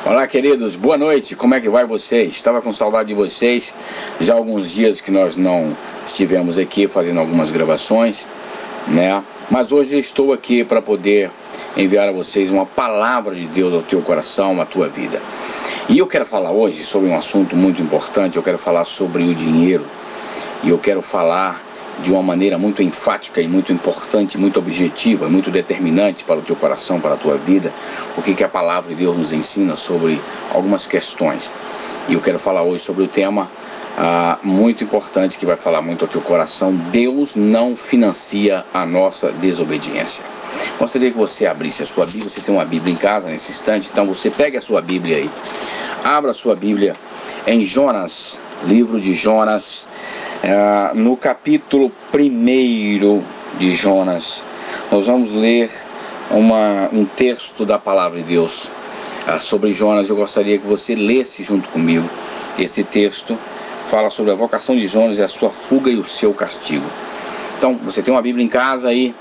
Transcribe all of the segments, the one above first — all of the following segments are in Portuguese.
Olá, queridos, boa noite, como é que vai vocês? Estava com saudade de vocês, já há alguns dias que nós não estivemos aqui fazendo algumas gravações, né? Mas hoje eu estou aqui para poder enviar a vocês uma palavra de Deus ao teu coração, à tua vida. E eu quero falar hoje sobre um assunto muito importante, eu quero falar sobre o dinheiro. E eu quero falar de uma maneira muito enfática e muito importante, muito objetiva, muito determinante para o teu coração, para a tua vida, o que a palavra de Deus nos ensina sobre algumas questões. E eu quero falar hoje sobre o tema muito importante que vai falar muito ao teu coração: Deus não financia a nossa desobediência. Gostaria que você abrisse a sua Bíblia. Você tem uma Bíblia em casa nesse instante, então você pega a sua Bíblia aí, abra a sua Bíblia em Jonas, livro de Jonas. No capítulo 1 de Jonas, nós vamos ler um texto da palavra de Deus sobre Jonas. Eu gostaria que você lesse junto comigo. Esse texto fala sobre a vocação de Jonas e a sua fuga e o seu castigo. Então, você tem uma Bíblia em casa aí,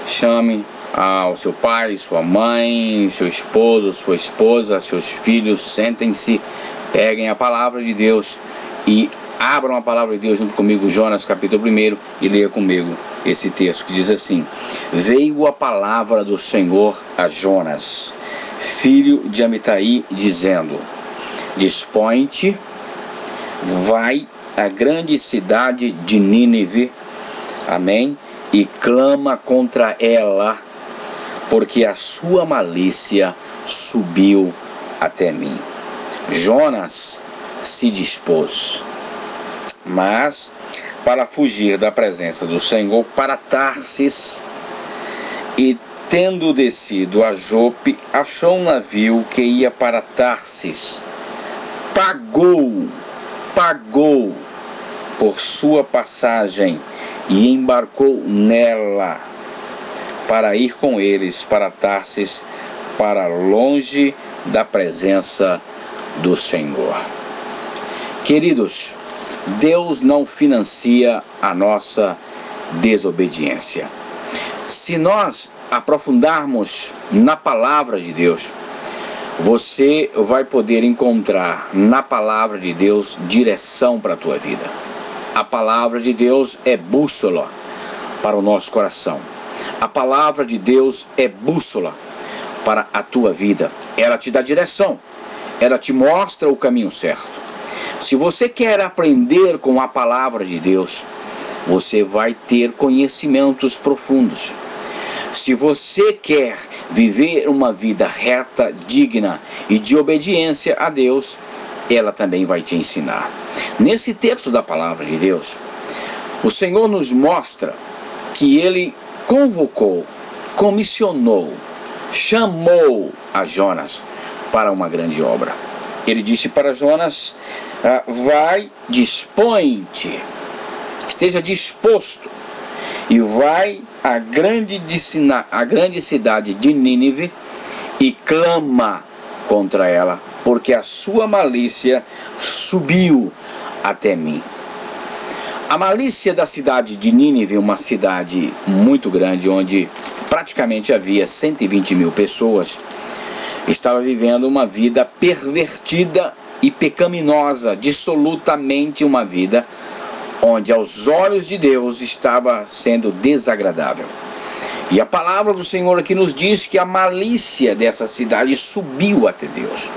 chame ao seu pai, sua mãe, seu esposo, sua esposa, seus filhos, sentem-se, peguem a palavra de Deus e abram a palavra de Deus junto comigo, Jonas capítulo 1, e leia comigo esse texto que diz assim: Veio a palavra do Senhor a Jonas, filho de Amitai, dizendo: Dispõe-te, vai à grande cidade de Nínive, amém, e clama contra ela, porque a sua malícia subiu até mim. Jonas se dispôs, mas para fugir da presença do Senhor, para Tarsis, e tendo descido a Jope, achou um navio que ia para Tarsis, pagou por sua passagem e embarcou nela para ir com eles para Tarsis, para longe da presença do Senhor. Queridos, Deus não financia a nossa desobediência. Se nós aprofundarmos na palavra de Deus, você vai poder encontrar na palavra de Deus direção para a tua vida. A palavra de Deus é bússola para o nosso coração. A palavra de Deus é bússola para a tua vida. Ela te dá direção, ela te mostra o caminho certo. Se você quer aprender com a palavra de Deus, você vai ter conhecimentos profundos. Se você quer viver uma vida reta, digna e de obediência a Deus, ela também vai te ensinar. Nesse texto da palavra de Deus, o Senhor nos mostra que Ele convocou, comissionou, chamou a Jonas para uma grande obra. Ele disse para Jonas: vai, dispõe-te, esteja disposto, e vai à grande cidade de Nínive e clama contra ela, porque a sua malícia subiu até mim. A malícia da cidade de Nínive, uma cidade muito grande, onde praticamente havia 120 mil pessoas, estava vivendo uma vida pervertida e pecaminosa, dissolutamente uma vida onde aos olhos de Deus estava sendo desagradável. E a palavra do Senhor aqui nos diz que a malícia dessa cidade subiu até Deus,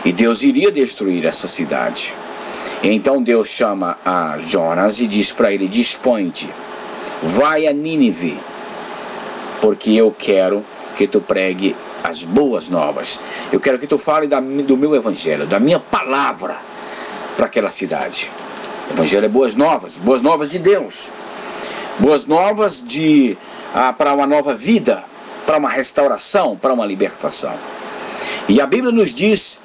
e Deus iria destruir essa cidade. Então Deus chama a Jonas e diz para ele: dispõe-te, vai a Nínive, porque eu quero que tu pregue as boas novas. Eu quero que tu fale do meu evangelho, da minha palavra para aquela cidade. O evangelho é boas novas de Deus, boas novas para uma nova vida, para uma restauração, para uma libertação. E a Bíblia nos diz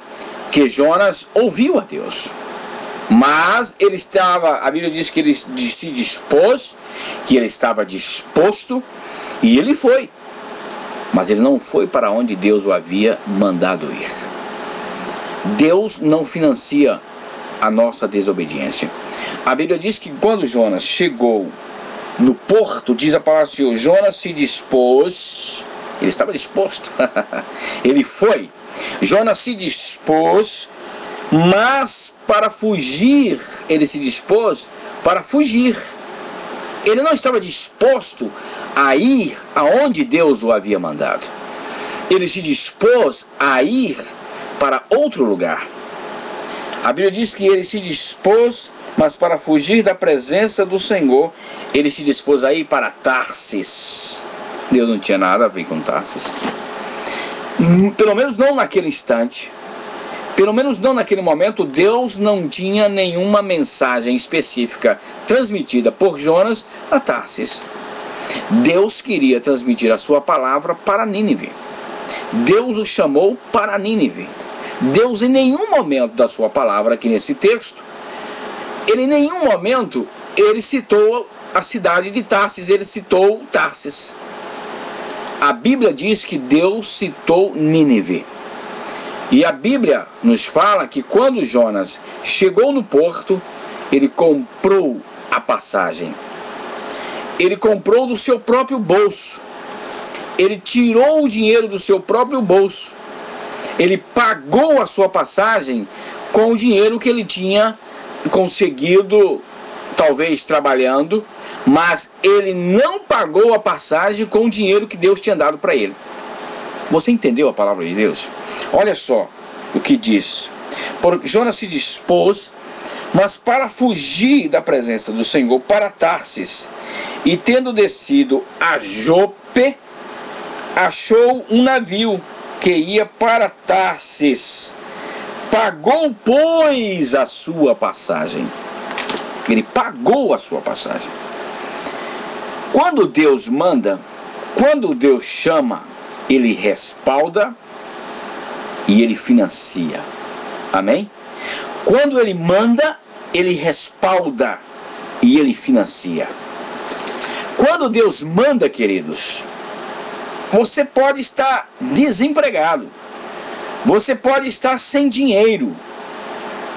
que Jonas ouviu a Deus, mas a Bíblia diz que ele se dispôs, que ele estava disposto, e ele foi. Mas ele não foi para onde Deus o havia mandado ir. Deus não financia a nossa desobediência. A Bíblia diz que quando Jonas chegou no porto, diz a palavra do Senhor, Jonas se dispôs, ele estava disposto, ele foi, Jonas se dispôs, mas para fugir, ele se dispôs para fugir. Ele não estava disposto a ir aonde Deus o havia mandado. Ele se dispôs a ir para outro lugar. A Bíblia diz que ele se dispôs, mas para fugir da presença do Senhor, ele se dispôs a ir para Tarsis. Deus não tinha nada a ver com Tarsis. Pelo menos não naquele instante. Pelo menos não naquele momento. Deus não tinha nenhuma mensagem específica transmitida por Jonas a Tarsis. Deus queria transmitir a sua palavra para Nínive. Deus o chamou para Nínive. Deus em nenhum momento da sua palavra aqui nesse texto, ele em nenhum momento ele citou a cidade de Tarsis, ele citou Tarsis. A Bíblia diz que Deus citou Nínive. E a Bíblia nos fala que quando Jonas chegou no porto, ele comprou a passagem. Ele comprou do seu próprio bolso. Ele tirou o dinheiro do seu próprio bolso. Ele pagou a sua passagem com o dinheiro que ele tinha conseguido, talvez trabalhando, mas ele não pagou a passagem com o dinheiro que Deus tinha dado para ele. Você entendeu a palavra de Deus? Olha só o que diz. Porque Jonas se dispôs, mas para fugir da presença do Senhor, para Tarsis, e tendo descido a Jope, achou um navio que ia para Tarsis. Pagou, pois, a sua passagem. Ele pagou a sua passagem. Quando Deus manda, quando Deus chama, ele respalda e ele financia. Amém? Quando ele manda, ele respalda e ele financia. Quando Deus manda, queridos, você pode estar desempregado. Você pode estar sem dinheiro.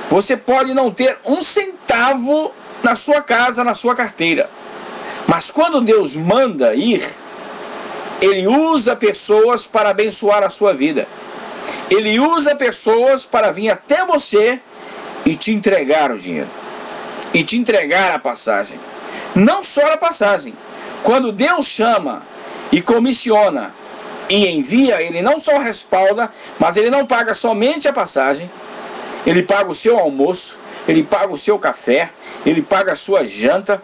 Você pode não ter um centavo na sua casa, na sua carteira. Mas quando Deus manda ir, ele usa pessoas para abençoar a sua vida. Ele usa pessoas para vir até você e te entregar o dinheiro. E te entregar a passagem. Não só a passagem. Quando Deus chama e comissiona e envia, ele não só respalda, mas ele não paga somente a passagem. Ele paga o seu almoço, ele paga o seu café, ele paga a sua janta,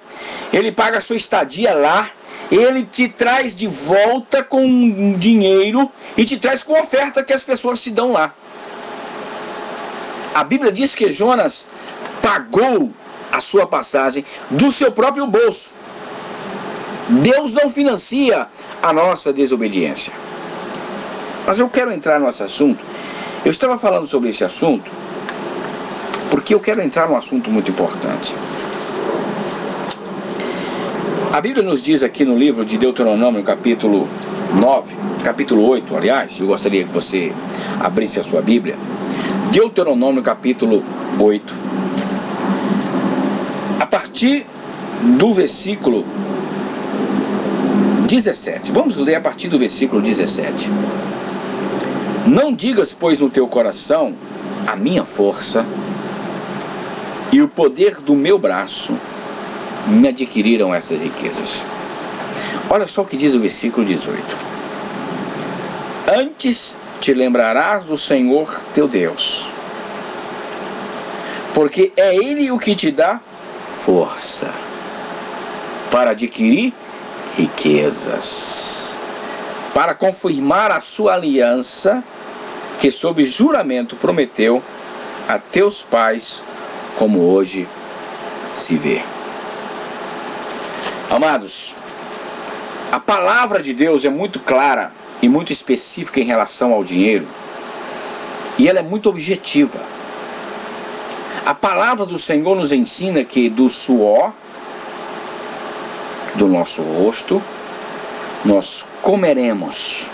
ele paga a sua estadia lá, ele te traz de volta com dinheiro e te traz com oferta que as pessoas te dão lá. A Bíblia diz que Jonas pagou a sua passagem do seu próprio bolso. Deus não financia a nossa desobediência. Mas eu quero entrar nesse assunto. Eu estava falando sobre esse assunto porque eu quero entrar num assunto muito importante. A Bíblia nos diz aqui no livro de Deuteronômio, capítulo 9, capítulo 8, aliás, eu gostaria que você abrisse a sua Bíblia. Deuteronômio, capítulo 8. A partir do versículo 17. Vamos ler a partir do versículo 17. Não digas, pois, no teu coração, a minha força e o poder do meu braço me adquiriram essas riquezas. Olha só o que diz o versículo 18. Antes te lembrarás do Senhor teu Deus, porque é Ele o que te dá força para adquirir riquezas, para confirmar a sua aliança que sob juramento prometeu a teus pais, como hoje se vê. Amados, a palavra de Deus é muito clara e muito específica em relação ao dinheiro, e ela é muito objetiva. A palavra do Senhor nos ensina que do suor do nosso rosto nós comeremos,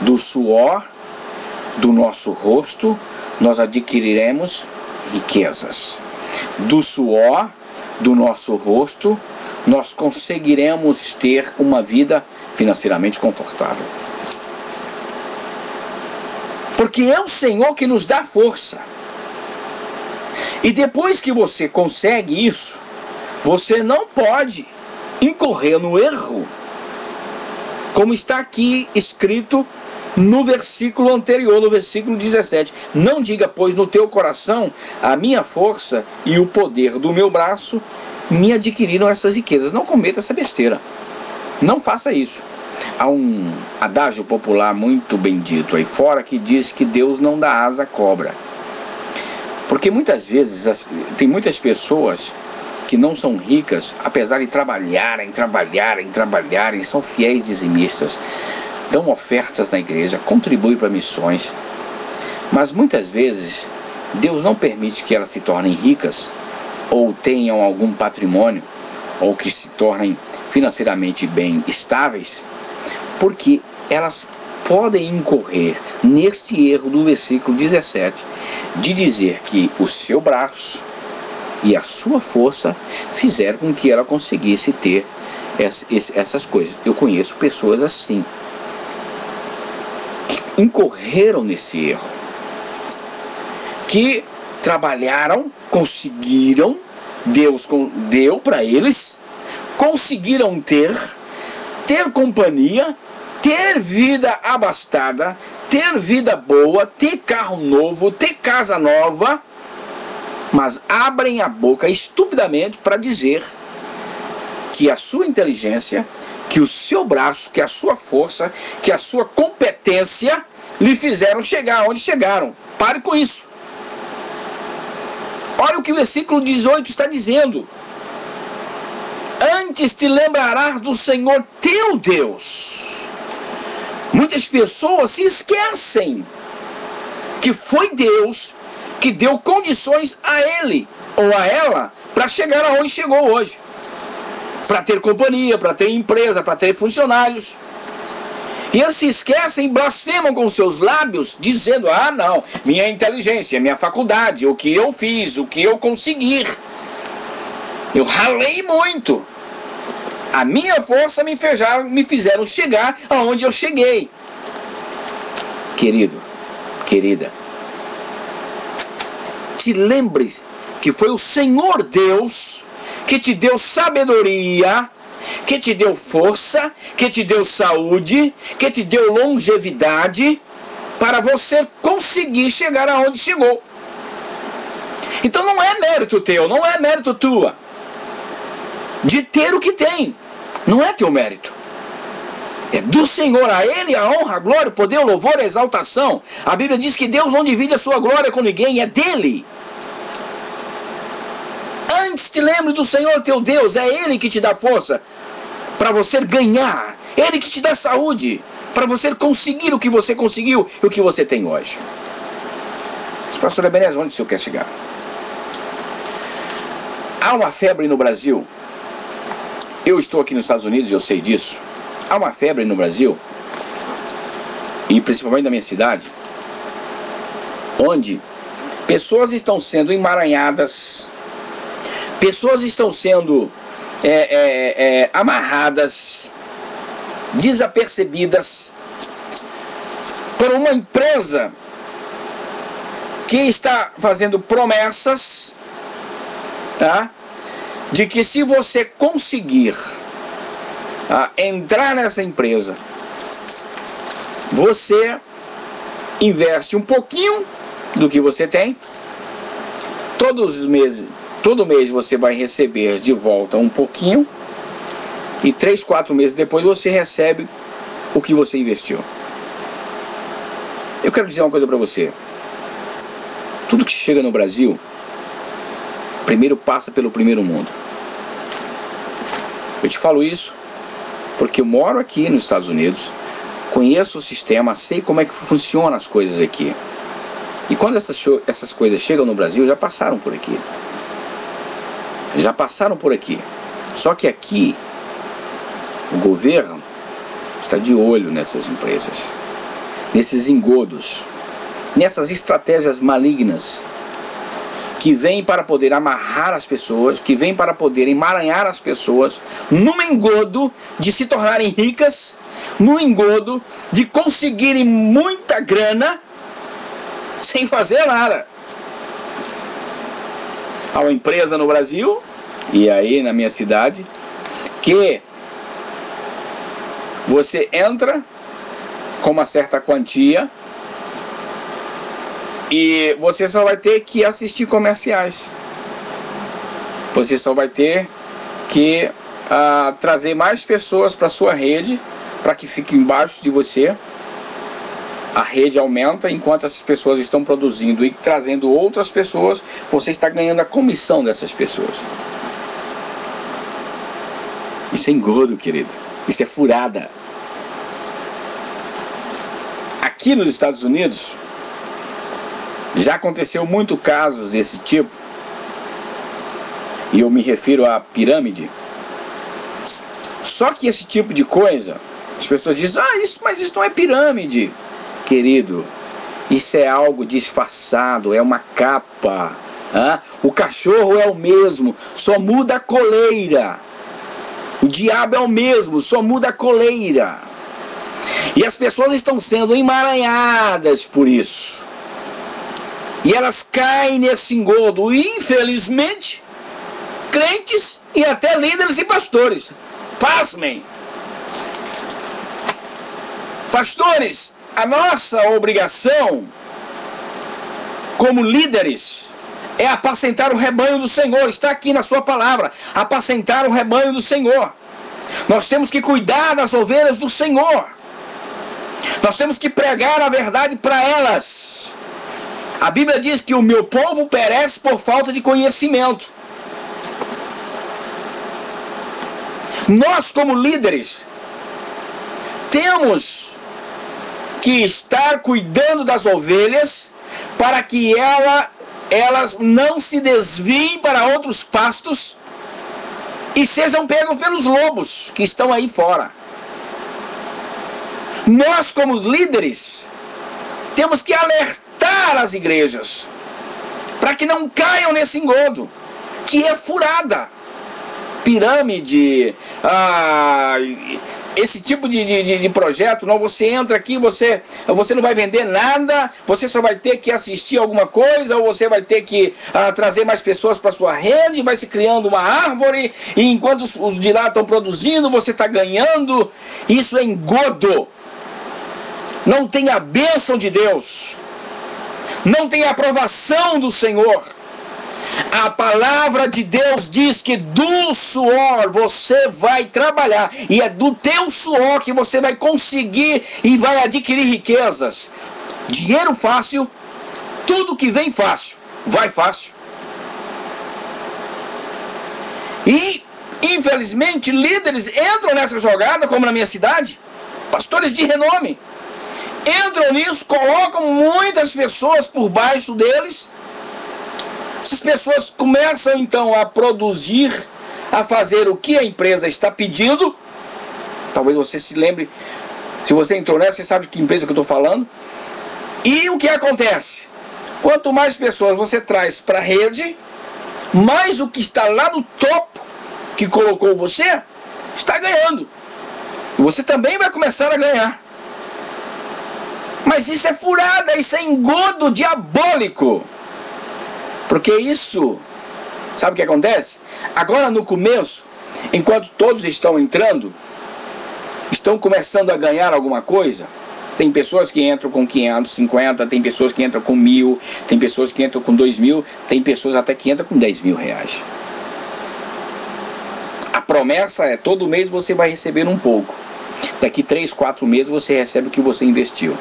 do suor do nosso rosto nós adquiriremos riquezas, do suor do nosso rosto nós conseguiremos ter uma vida financeiramente confortável. Porque é o Senhor que nos dá força. E depois que você consegue isso, você não pode incorrer no erro, como está aqui escrito no versículo anterior, no versículo 17. Não diga, pois, no teu coração, a minha força e o poder do meu braço me adquiriram essas riquezas. Não cometa essa besteira. Não faça isso. Há um adágio popular muito bem dito aí fora que diz que Deus não dá asa à cobra. Porque muitas vezes tem muitas pessoas que não são ricas, apesar de trabalharem, são fiéis dizimistas, dão ofertas na igreja, contribuem para missões, mas muitas vezes Deus não permite que elas se tornem ricas, ou tenham algum patrimônio, ou que se tornem financeiramente bem estáveis, porque elas podem incorrer neste erro do versículo 17, de dizer que o seu braço e a sua força fizeram com que ela conseguisse ter essas coisas. Eu conheço pessoas assim, que incorreram nesse erro, que trabalharam, conseguiram, Deus deu para eles, conseguiram ter companhia, ter vida abastada, ter vida boa, ter carro novo, ter casa nova, mas abrem a boca estupidamente para dizer que a sua inteligência, que o seu braço, que a sua força, que a sua competência lhe fizeram chegar onde chegaram. Pare com isso. Olha o que o versículo 18 está dizendo. Antes te lembrarás do Senhor teu Deus. Muitas pessoas se esquecem que foi Deus que deu condições a ele ou a ela para chegar aonde chegou hoje. Para ter companhia, para ter empresa, para ter funcionários. E eles se esquecem e blasfemam com seus lábios, dizendo, ah não, minha inteligência, minha faculdade, o que eu fiz, o que eu consegui. Eu ralei muito. A minha força me fizeram chegar aonde eu cheguei. Querido, querida, te lembre que foi o Senhor Deus que te deu sabedoria, que te deu força, que te deu saúde, que te deu longevidade, para você conseguir chegar aonde chegou. Então não é mérito teu, não é mérito tua, de ter o que tem. Não é teu mérito. É do Senhor, a Ele a honra, a glória, o poder, o louvor, a exaltação. A Bíblia diz que Deus não divide a sua glória com ninguém, é dele. Antes te lembre do Senhor teu Deus, é Ele que te dá força para você ganhar. Ele que te dá saúde para você conseguir o que você conseguiu e o que você tem hoje. Pastor Ebenezer, onde o senhor quer chegar? Há uma febre no Brasil. Eu estou aqui nos Estados Unidos e eu sei disso. Há uma febre no Brasil, e principalmente na minha cidade, onde pessoas estão sendo emaranhadas, pessoas estão sendo amarradas, desapercebidas por uma empresa que está fazendo promessas, tá? De que se você conseguir entrar nessa empresa, você investe um pouquinho do que você tem, todos os meses, todo mês você vai receber de volta um pouquinho, e 3, 4 meses depois você recebe o que você investiu. Eu quero dizer uma coisa para você. Tudo que chega no Brasil, primeiro passa pelo primeiro mundo. Eu te falo isso porque eu moro aqui nos Estados Unidos, conheço o sistema, sei como é que funcionam as coisas aqui. E quando essas coisas chegam no Brasil, já passaram por aqui. Já passaram por aqui. Só que aqui, o governo está de olho nessas empresas, nesses engodos, nessas estratégias malignas, que vêm para poder amarrar as pessoas, que vêm para poder emaranhar as pessoas, num engodo de se tornarem ricas, num engodo de conseguirem muita grana, sem fazer nada. Há uma empresa no Brasil, e aí na minha cidade, que você entra com uma certa quantia e você só vai ter que assistir comerciais. Você só vai ter que trazer mais pessoas para sua rede, para que fique embaixo de você. A rede aumenta enquanto essas pessoas estão produzindo e trazendo outras pessoas, você está ganhando a comissão dessas pessoas. Isso é engodo, querido. Isso é furada. Aqui nos Estados Unidos já aconteceu muito casos desse tipo. E eu me refiro à pirâmide. Só que esse tipo de coisa, as pessoas dizem, mas isso não é pirâmide. Querido, isso é algo disfarçado, é uma capa. O cachorro é o mesmo, só muda a coleira. O diabo é o mesmo, só muda a coleira. E as pessoas estão sendo emaranhadas por isso. E elas caem nesse engodo. E infelizmente, crentes e até líderes e pastores. Pasmem. Pastores, a nossa obrigação como líderes é apacentar o rebanho do Senhor. Está aqui na sua palavra. Apacentar o rebanho do Senhor. Nós temos que cuidar das ovelhas do Senhor. Nós temos que pregar a verdade para elas. A Bíblia diz que o meu povo perece por falta de conhecimento. Nós, como líderes, temos que estar cuidando das ovelhas para que elas não se desviem para outros pastos e sejam pegos pelos lobos que estão aí fora. Nós, como líderes, temos que alertar as igrejas para que não caiam nesse engodo, que é furada. Pirâmide, esse tipo de projeto, não, você entra aqui, você não vai vender nada, você só vai ter que assistir alguma coisa, ou você vai ter que trazer mais pessoas para sua rede, vai se criando uma árvore, e enquanto os de lá estão produzindo, você está ganhando. Isso é engodo. Não tem a bênção de Deus, não tem a aprovação do Senhor. A palavra de Deus diz que do suor você vai trabalhar, e é do teu suor que você vai conseguir e vai adquirir riquezas. Dinheiro fácil, tudo que vem fácil, vai fácil. E, infelizmente, líderes entram nessa jogada, como na minha cidade, pastores de renome, entram nisso, colocam muitas pessoas por baixo deles. Essas pessoas começam então a produzir, a fazer o que a empresa está pedindo. Talvez você se lembre, se você entrou nessa, você sabe de que empresa que eu estou falando. E o que acontece? Quanto mais pessoas você traz para a rede, mais o que está lá no topo, que colocou você, está ganhando. E você também vai começar a ganhar. Mas isso é furada, isso é engodo diabólico. Porque isso, sabe o que acontece? Agora no começo, enquanto todos estão entrando, estão começando a ganhar alguma coisa. Tem pessoas que entram com 550, tem pessoas que entram com 1.000, tem pessoas que entram com 2.000, tem pessoas até que entram com 10.000 reais. A promessa é, todo mês você vai receber um pouco. Daqui 3, 4 meses você recebe o que você investiu.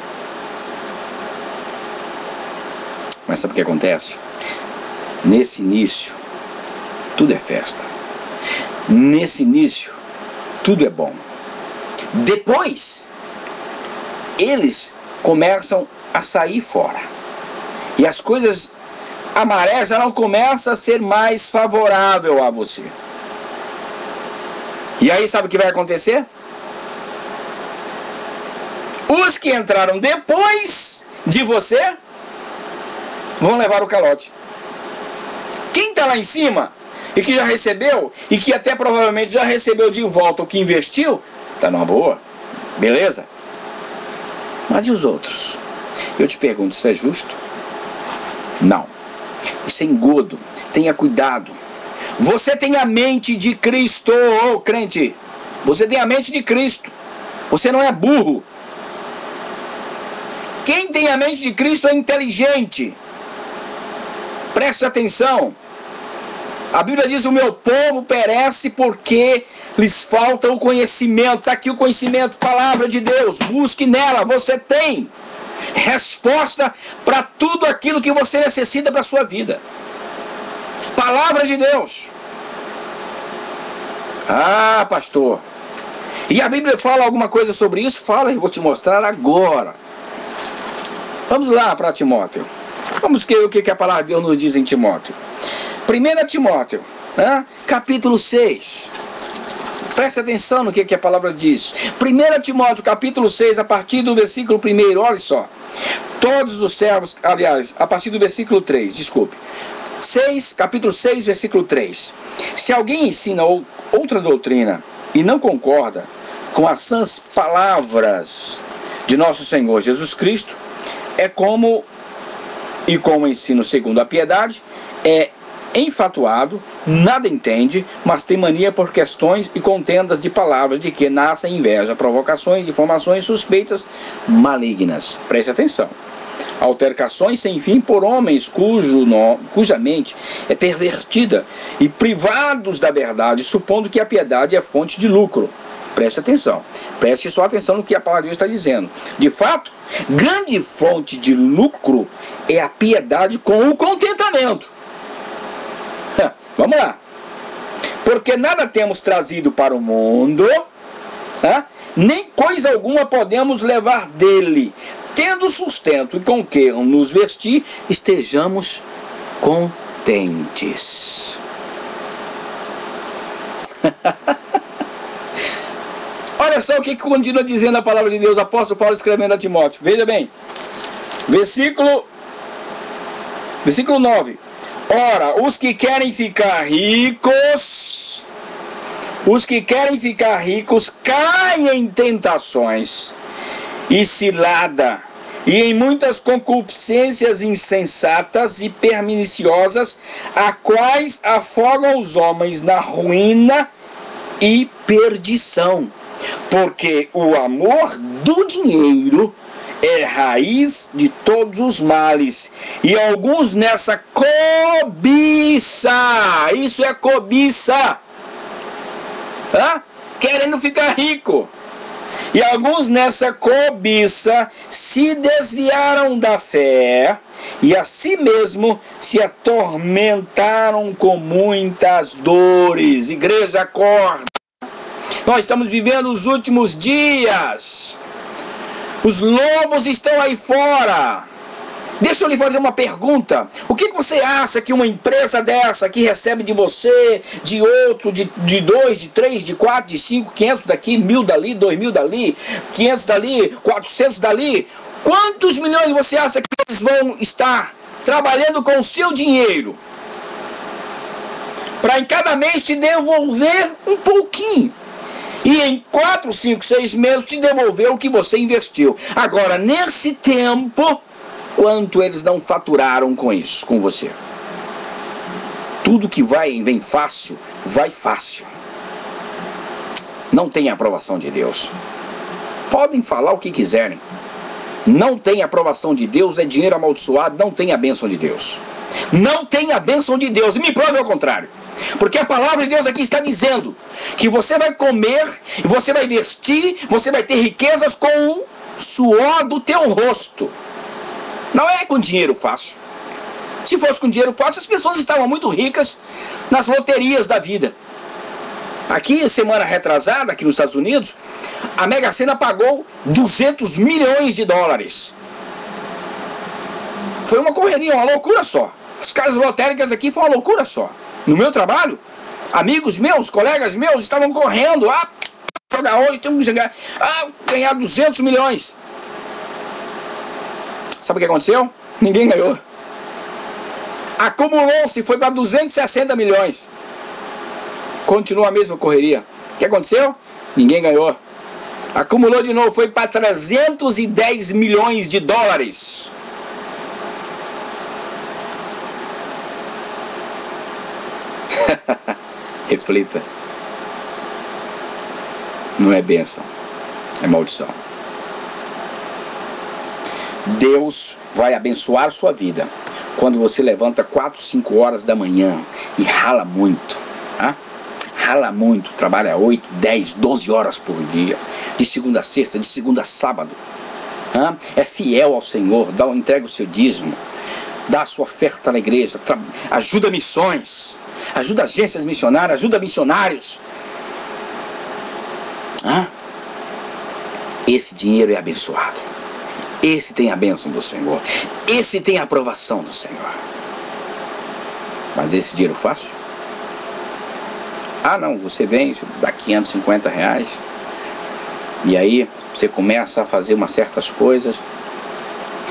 Mas sabe o que acontece? Nesse início, tudo é festa. Nesse início, tudo é bom. Depois, eles começam a sair fora. E as coisas, a maré já não começa a ser mais favorável a você. E aí sabe o que vai acontecer? Os que entraram depois de você vão levar o calote. Quem está lá em cima e que já recebeu, e que até provavelmente já recebeu de volta o que investiu, está numa boa, beleza? Mas e os outros? Eu te pergunto, isso é justo? Não. Isso é engodo. Tenha cuidado. Você tem a mente de Cristo, ô crente. Você tem a mente de Cristo. Você não é burro. Quem tem a mente de Cristo é inteligente. Preste atenção. A Bíblia diz: o meu povo perece porque lhes falta o conhecimento. Está aqui o conhecimento, palavra de Deus. Busque nela, você tem resposta para tudo aquilo que você necessita para a sua vida. Palavra de Deus. Ah, pastor. E a Bíblia fala alguma coisa sobre isso? Fala, eu vou te mostrar agora. Vamos lá para Timóteo. Vamos ver o que a palavra de Deus nos diz em Timóteo. 1 Timóteo, capítulo 6. Preste atenção no que a palavra diz. 1 Timóteo, capítulo 6, a partir do versículo 1, olha só. Todos os servos, aliás, a partir do versículo 3, desculpe. Capítulo 6, versículo 3. Se alguém ensina outra doutrina e não concorda com as sãs palavras de nosso Senhor Jesus Cristo, é como ensino segundo a piedade, é enfatuado, nada entende, mas tem mania por questões e contendas de palavras, de que nascem inveja, provocações, difamações, suspeitas malignas. Preste atenção. Altercações sem fim por homens cuja mente é pervertida e privados da verdade, supondo que a piedade é fonte de lucro. Preste atenção. Preste só atenção no que a palavra de Deus está dizendo. De fato, grande fonte de lucro é a piedade com o contentamento. Vamos lá. Porque nada temos trazido para o mundo, nem coisa alguma podemos levar dele. Tendo sustento e com que nos vestir, estejamos contentes. Olha só o que continua dizendo a palavra de Deus, o apóstolo Paulo escrevendo a Timóteo. Veja bem, versículo 9. Ora, os que querem ficar ricos caem em tentações e cilada, e em muitas concupiscências insensatas e perniciosas, a quais afogam os homens na ruína e perdição. Porque o amor do dinheiro é raiz de todos os males, e alguns nessa cobiça, isso é cobiça, querendo ficar rico, e alguns nessa cobiça se desviaram da fé, e a si mesmo se atormentaram com muitas dores. Igreja, acorda. Nós estamos vivendo os últimos dias. Os lobos estão aí fora. Deixa eu lhe fazer uma pergunta. O que você acha que uma empresa dessa que recebe de você, de outro, de 2, de 3, de 4, de 5, 500 daqui, 1.000 dali, 2.000 dali, 500 dali, 400 dali, quantos milhões você acha que eles vão estar trabalhando com o seu dinheiro para em cada mês te devolver um pouquinho? E em 4, 5, 6 meses te devolver o que você investiu. Agora, nesse tempo, quanto eles não faturaram com isso, com você? Tudo que vem fácil, vai fácil. Não tem aprovação de Deus. Podem falar o que quiserem. Não tem aprovação de Deus, é dinheiro amaldiçoado, não tem a bênção de Deus. Não tem a bênção de Deus, e me prove ao contrário. Porque a palavra de Deus aqui está dizendo que você vai comer, você vai vestir, você vai ter riquezas com o suor do teu rosto. Não é com dinheiro fácil. Se fosse com dinheiro fácil, as pessoas estavam muito ricas nas loterias da vida. Aqui, semana retrasada, aqui nos Estados Unidos, a Mega Sena pagou 200 milhões de dólares. Foi uma correria, uma loucura só. As casas lotéricas aqui foi uma loucura só. No meu trabalho, amigos meus, colegas meus estavam correndo. Jogar hoje, temos que jogar. Ganhar 200 milhões. Sabe o que aconteceu? Ninguém ganhou. Acumulou-se, foi para 260 milhões. Continua a mesma correria. O que aconteceu? Ninguém ganhou. Acumulou de novo, foi para 310 milhões de dólares. reflita. Não é bênção, é maldição. Deus vai abençoar sua vida quando você levanta 4, 5 horas da manhã e rala muito. Tá? Rala muito, trabalha 8, 10, 12 horas por dia, de segunda a sexta, de segunda a sábado. Tá? É fiel ao Senhor, entrega o seu dízimo, dá a sua oferta na igreja, ajuda missões, ajuda agências missionárias, ajuda missionários. Esse dinheiro é abençoado. Esse tem a bênção do Senhor. Esse tem a aprovação do Senhor. Mas esse dinheiro fácil? Não, você vem, dá 550 reais. E aí você começa a fazer umas certas coisas.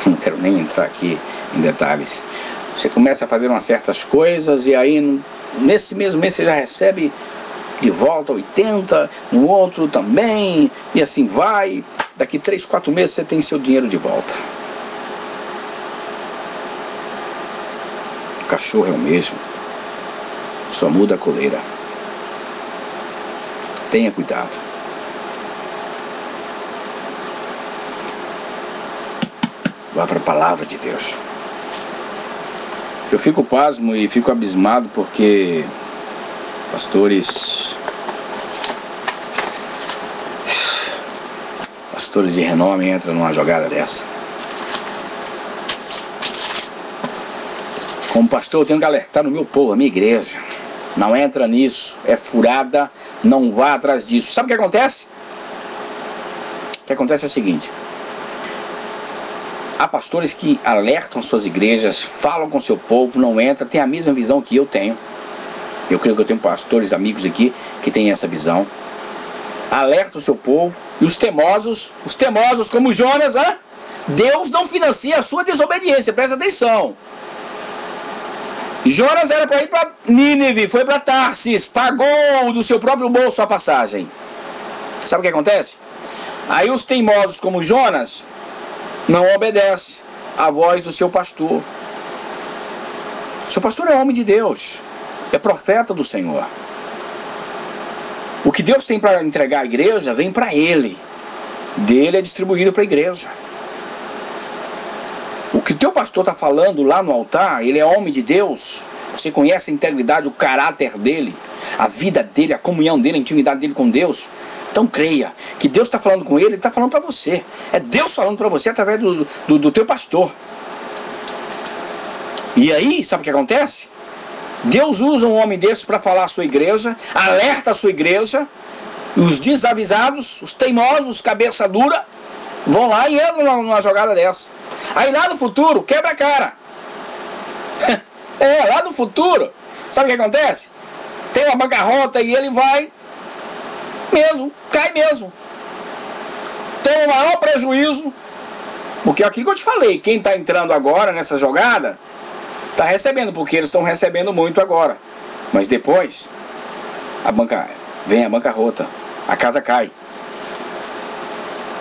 Não quero nem entrar aqui em detalhes. Você começa a fazer umas certas coisas e aí nesse mesmo mês você já recebe de volta 80, no outro também, e assim vai. Daqui 3, 4 meses você tem seu dinheiro de volta. O cachorro é o mesmo, só muda a coleira. Tenha cuidado. Vá para a palavra de Deus. Eu fico pasmo e fico abismado porque pastores de renome entram numa jogada dessa. Como pastor, eu tenho que alertar no meu povo, a minha igreja. Não entra nisso, é furada, não vá atrás disso. Sabe o que acontece? O que acontece é o seguinte: há pastores que alertam suas igrejas, falam com seu povo, não entra, tem a mesma visão que eu tenho. Eu creio que eu tenho pastores, amigos aqui, que têm essa visão. Alerta o seu povo. E os teimosos como Jonas, Deus não financia a sua desobediência, presta atenção. Jonas era para ir para Nínive, foi para Tarsis, pagou do seu próprio bolso a passagem. Sabe o que acontece? Aí os teimosos como Jonas não obedecem à voz do seu pastor. Seu pastor é homem de Deus, é profeta do Senhor. O que Deus tem para entregar à igreja vem para ele. Dele é distribuído para a igreja. O que o teu pastor está falando lá no altar, ele é homem de Deus. Você conhece a integridade, o caráter dele, a vida dele, a comunhão dele, a intimidade dele com Deus. Então creia que Deus está falando com ele está falando para você. É Deus falando para você através do teu pastor. E aí, sabe o que acontece? Deus usa um homem desse para falar à sua igreja, alerta a sua igreja, e os desavisados, os teimosos, os cabeça dura, vão lá e entram numa jogada dessa. Aí lá no futuro, quebra a cara. Lá no futuro, sabe o que acontece? Tem uma bancarrota e ele vai mesmo, cai mesmo. Tem o maior prejuízo, porque é aquilo que eu te falei, quem está entrando agora nessa jogada, está recebendo, porque eles estão recebendo muito agora. Mas depois, vem a bancarrota, a casa cai.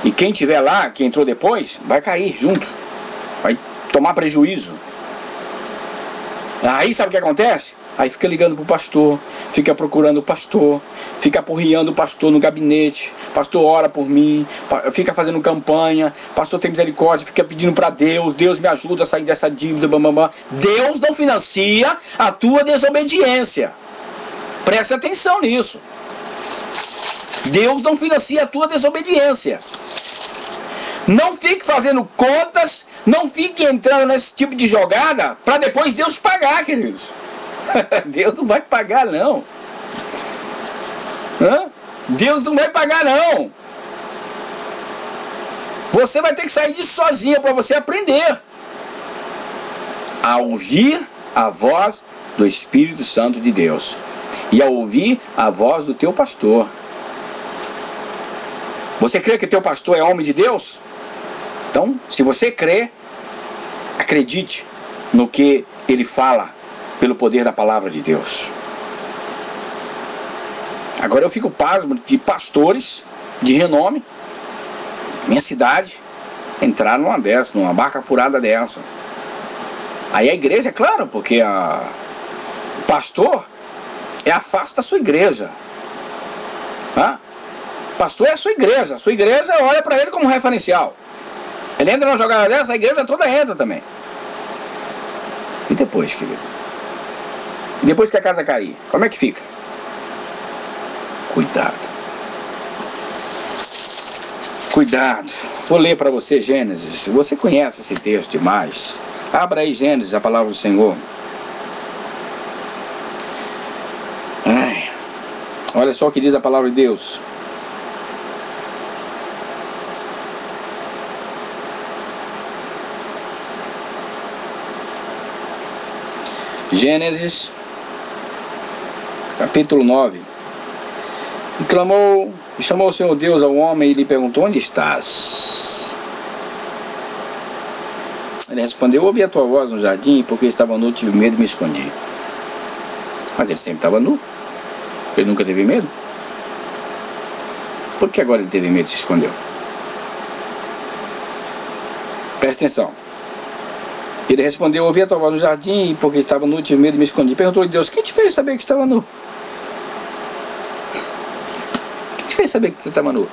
E quem tiver lá, quem entrou depois, vai cair junto. Vai tomar prejuízo. Aí sabe o que acontece? Aí fica ligando pro pastor, fica procurando o pastor, fica apurriando o pastor no gabinete. Pastor, ora por mim, fica fazendo campanha, pastor tem misericórdia, fica pedindo para Deus, Deus me ajuda a sair dessa dívida, bam. Deus não financia a tua desobediência. Preste atenção nisso. Deus não financia a tua desobediência. Não fique fazendo contas, não fique entrando nesse tipo de jogada para depois Deus pagar, queridos. Deus não vai pagar, não. Deus não vai pagar, não. Você vai ter que sair disso sozinha para você aprender a ouvir a voz do Espírito Santo de Deus e a ouvir a voz do teu pastor. Você crê que teu pastor é homem de Deus? Então, se você crê, acredite no que ele fala pelo poder da palavra de Deus. Agora eu fico pasmo de pastores de renome, minha cidade, entraram numa dessa, numa barca furada dessa. Aí a igreja, é claro, porque o pastor é a face da sua igreja. Pastor é a sua igreja olha para ele como referencial. Ele entra numa jogada dessa, a igreja toda entra também. E depois, querido? E depois que a casa cair, como é que fica? Cuidado. Cuidado. Vou ler para você Gênesis. Você conhece esse texto demais. Abra aí Gênesis, a palavra do Senhor. Olha só o que diz a palavra de Deus. Gênesis, capítulo 9. E clamou, e chamou o Senhor Deus ao homem e lhe perguntou: onde estás? Ele respondeu: ouvi a tua voz no jardim, porque estava nu, tive medo e me escondi. Mas ele sempre estava nu. Ele nunca teve medo. Por que agora ele teve medo e se escondeu? Presta atenção. Ele respondeu: ouvi a tua voz no jardim, porque estava nu, tive medo e me escondi. Perguntou-lhe Deus: quem te fez saber que estava nu? Quem te fez saber que você estava nu?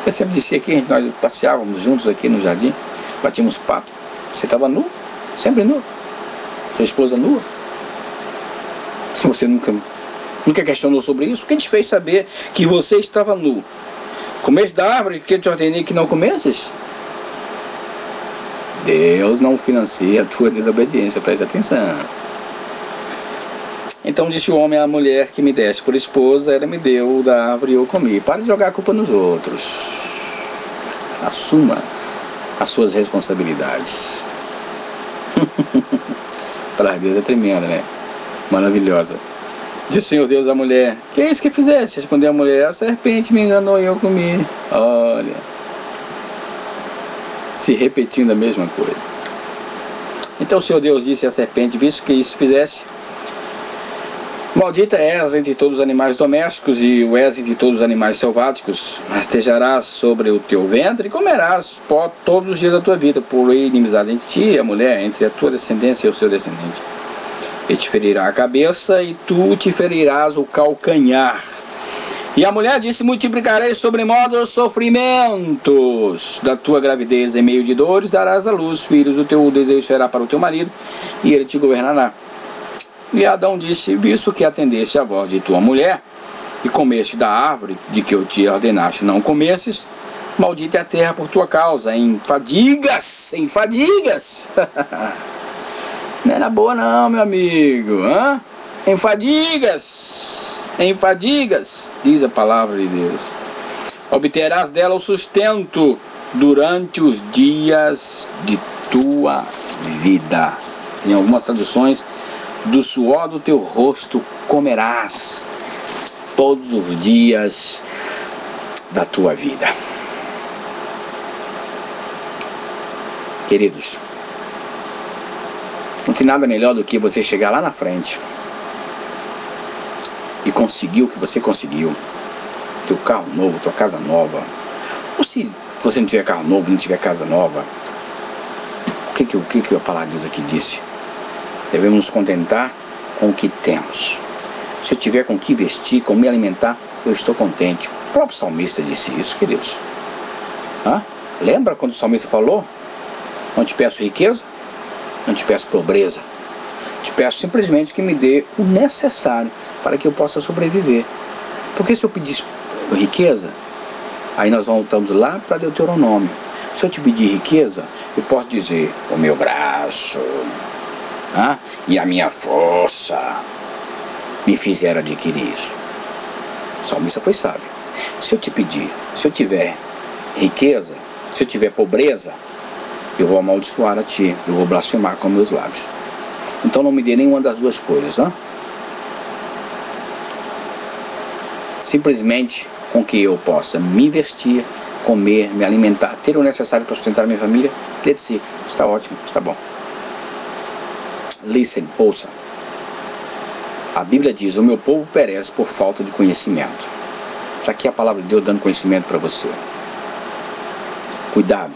Eu sempre disse aqui, nós passeávamos juntos aqui no jardim, batíamos papo. Você estava nu? Sempre nu. Sua esposa nua? Você nunca questionou sobre isso? Quem te fez saber que você estava nu? Comeste da árvore que eu te ordenei que não comesses? Deus não financia a tua desobediência, preste atenção. Então disse o homem à mulher que me deste por esposa, ela me deu da árvore e eu comi. Pare de jogar a culpa nos outros. Assuma as suas responsabilidades. Para Deus é tremenda, né? Maravilhosa. Disse o Senhor Deus à mulher: que é isso que fizeste? Respondeu a mulher: a serpente me enganou e eu comi. Olha, se repetindo a mesma coisa. Então o Senhor Deus disse à serpente: visto que isso fizeste, maldita és entre todos os animais domésticos e o és entre todos os animais selváticos. Rastejarás sobre o teu ventre e comerás pó todos os dias da tua vida. Porém inimizade entre ti e a mulher, entre a tua descendência e o seu descendente. Ele te ferirá a cabeça e tu te ferirás o calcanhar. E a mulher disse: multiplicarei sobremodo os sofrimentos da tua gravidez, em meio de dores darás à luz filhos, o teu desejo será para o teu marido e ele te governará. E Adão disse: visto que atendeste à voz de tua mulher e comeste da árvore de que eu te ordenaste não comesses, maldita é a terra por tua causa, em fadigas. Não era boa não, meu amigo. Em fadigas, diz a palavra de Deus. Obterás dela o sustento durante os dias de tua vida. Em algumas traduções, do suor do teu rosto comerás todos os dias da tua vida. Queridos, não tem nada melhor do que você chegar lá na frente e conseguir o que você conseguiu. Teu carro novo, tua casa nova. Ou se você não tiver carro novo, não tiver casa nova, o que a palavra de Deus aqui disse? Devemos nos contentar com o que temos. Se eu tiver com o que vestir, com me alimentar, eu estou contente. O próprio salmista disse isso, queridos. Lembra quando o salmista falou? Não te peço riqueza, não te peço pobreza, te peço simplesmente que me dê o necessário para que eu possa sobreviver. Porque se eu pedir riqueza, aí nós voltamos lá para Deuteronômio. Se eu te pedir riqueza, eu posso dizer: o meu braço e a minha força me fizeram adquirir isso. O salmista foi sábio. Se eu te pedir, se eu tiver riqueza, se eu tiver pobreza, eu vou amaldiçoar a ti, eu vou blasfemar com meus lábios. Então não me dê nenhuma das duas coisas. Simplesmente com que eu possa me vestir, comer, me alimentar, ter o necessário para sustentar a minha família, dê de si. Está ótimo, está bom. Listen, ouça. A Bíblia diz: o meu povo perece por falta de conhecimento. Está aqui a palavra de Deus dando conhecimento para você. Cuidado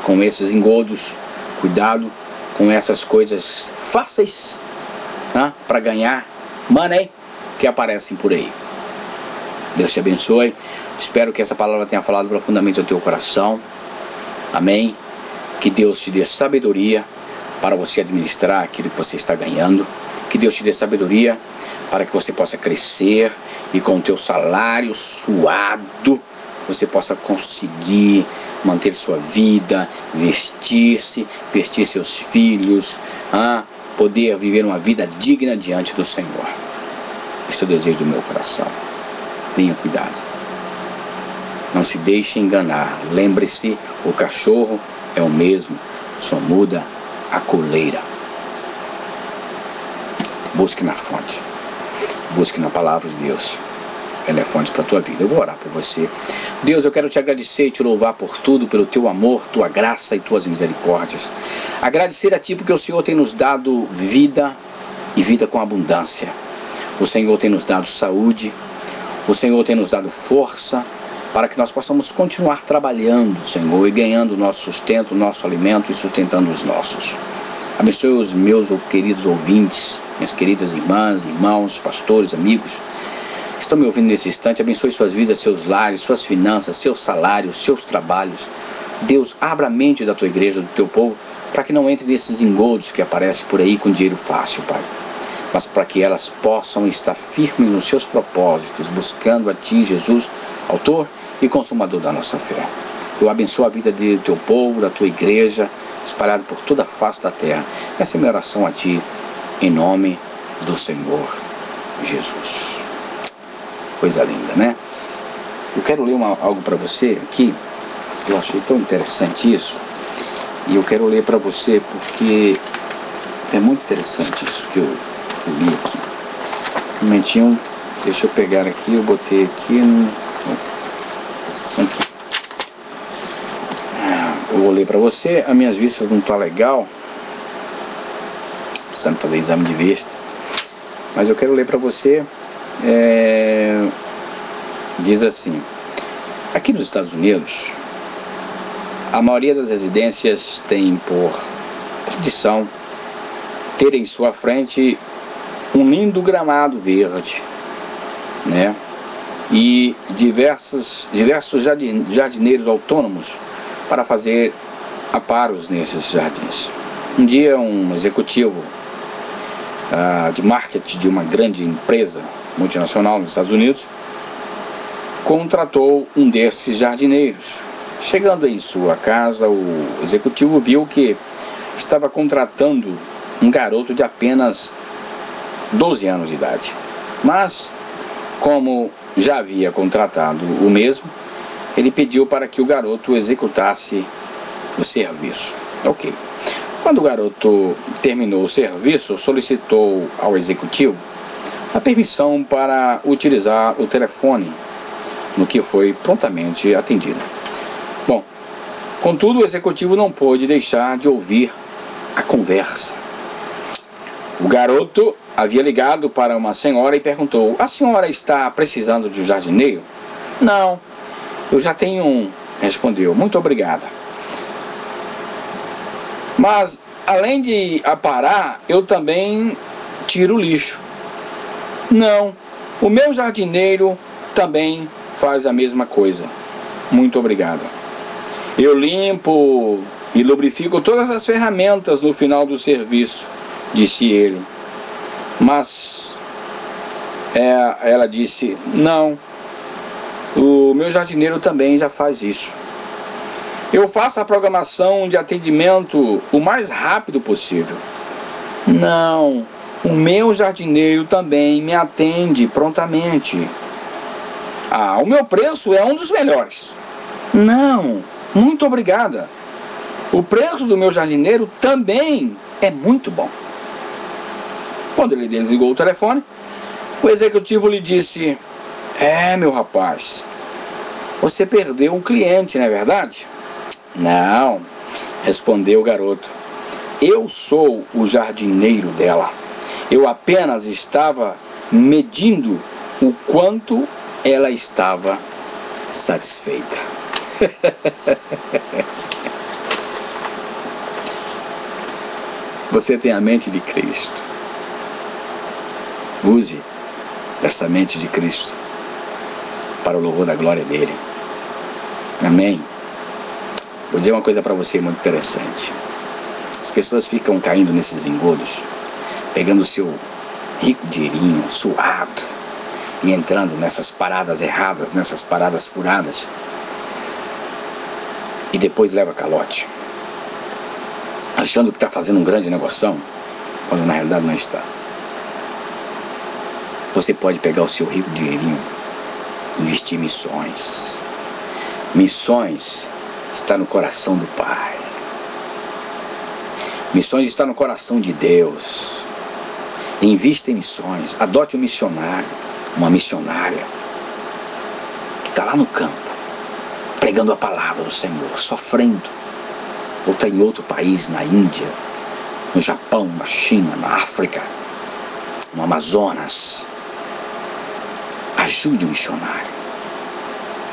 com esses engodos, cuidado com essas coisas fáceis, para ganhar money que aparecem por aí. Deus te abençoe. Espero que essa palavra tenha falado profundamente ao teu coração. Amém. Que Deus te dê sabedoria para você administrar aquilo que você está ganhando. Que Deus te dê sabedoria para que você possa crescer e com o teu salário suado você possa conseguir manter sua vida, vestir seus filhos, poder viver uma vida digna diante do Senhor. Esse é o desejo do meu coração. Tenha cuidado. Não se deixe enganar. Lembre-se, o cachorro é o mesmo, só muda a coleira. Busque na fonte. Busque na palavra de Deus. Ela é fonte para a tua vida. Eu vou orar por você. Deus, eu quero te agradecer e te louvar por tudo, pelo teu amor, tua graça e tuas misericórdias. Agradecer a ti porque o Senhor tem nos dado vida e vida com abundância. O Senhor tem nos dado saúde. O Senhor tem nos dado força para que nós possamos continuar trabalhando, Senhor, e ganhando o nosso sustento, o nosso alimento e sustentando os nossos. Abençoe os meus queridos ouvintes, minhas queridas irmãs, irmãos, pastores, amigos que estão me ouvindo nesse instante. Abençoe suas vidas, seus lares, suas finanças, seus salários, seus trabalhos. Deus, abra a mente da tua igreja, do teu povo, para que não entre nesses engodos que aparecem por aí com dinheiro fácil, Pai. Mas para que elas possam estar firmes nos seus propósitos, buscando a ti, Jesus, autor e consumador da nossa fé. Eu abençoo a vida do teu povo, da tua igreja, espalhado por toda a face da terra. Essa é a minha oração a ti, em nome do Senhor Jesus. Coisa linda, né? Eu quero ler algo para você aqui. Eu achei tão interessante isso. E eu quero ler para você porque é muito interessante isso que eu li aqui. Um momentinho, deixa eu pegar aqui. Eu botei aqui aqui. Eu vou ler para você. As minhas vistas não estão legal. Precisando fazer exame de vista. Mas eu quero ler para você. Diz assim: aqui nos Estados Unidos, a maioria das residências tem por tradição ter em sua frente um lindo gramado verde, né? E diversos jardineiros autônomos para fazer aparos nesses jardins. Um dia um executivo de marketing de uma grande empresa multinacional nos Estados Unidos contratou um desses jardineiros. Chegando em sua casa, o executivo viu que estava contratando um garoto de apenas 12 anos de idade. Mas, como já havia contratado o mesmo, ele pediu para que o garoto executasse o serviço. Ok. Quando o garoto terminou o serviço, solicitou ao executivo a permissão para utilizar o telefone, no que foi prontamente atendido. Bom, contudo, o executivo não pôde deixar de ouvir a conversa. O garoto havia ligado para uma senhora e perguntou: a senhora está precisando de um jardineiro? Não, eu já tenho um, respondeu. Muito obrigada. Mas, além de aparar, eu também tiro o lixo. Não, o meu jardineiro também faz a mesma coisa. Muito obrigada. Eu limpo e lubrifico todas as ferramentas no final do serviço, disse ele. Mas ela disse: não, o meu jardineiro também já faz isso. Eu faço a programação de atendimento o mais rápido possível. Não, o meu jardineiro também me atende prontamente. O meu preço é um dos melhores. Não, muito obrigada. O preço do meu jardineiro também é muito bom. Quando ele desligou o telefone, o executivo lhe disse: meu rapaz, você perdeu um cliente, não é verdade? Não, respondeu o garoto. Eu sou o jardineiro dela. Eu apenas estava medindo o quanto ela estava satisfeita. Você tem a mente de Cristo. Use essa mente de Cristo para o louvor da glória dele. Amém. Vou dizer uma coisa para você muito interessante. As pessoas ficam caindo nesses engodos, pegando o seu rico dinheirinho suado e entrando nessas paradas erradas, nessas paradas furadas, e depois leva calote, achando que está fazendo um grande negoção, quando na realidade não está. Você pode pegar o seu rico dinheirinho e investir em missões. Missões está no coração do Pai. Missões está no coração de Deus. Invista em missões. Adote um missionário, uma missionária que está lá no campo, pregando a palavra do Senhor, sofrendo. Ou está em outro país, na Índia, no Japão, na China, na África, no Amazonas. Ajude o missionário.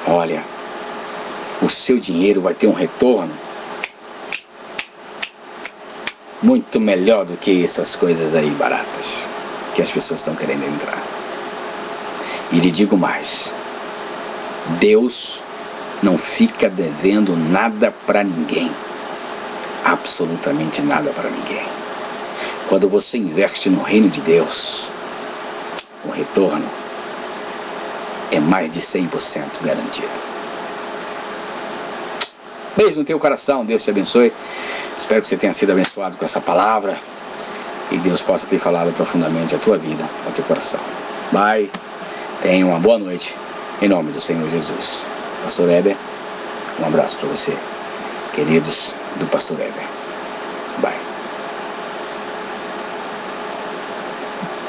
Olha, o seu dinheiro vai ter um retorno muito melhor do que essas coisas aí baratas que as pessoas estão querendo entrar. E lhe digo mais: Deus não fica devendo nada para ninguém. Absolutamente nada para ninguém. Quando você investe no reino de Deus, o retorno é mais de 100% garantido. Beijo no teu coração, Deus te abençoe. Espero que você tenha sido abençoado com essa palavra e Deus possa ter falado profundamente a tua vida, ao teu coração. Bye, tenha uma boa noite, em nome do Senhor Jesus. Pastor Heber, um abraço para você, queridos do Pastor Heber. Bye.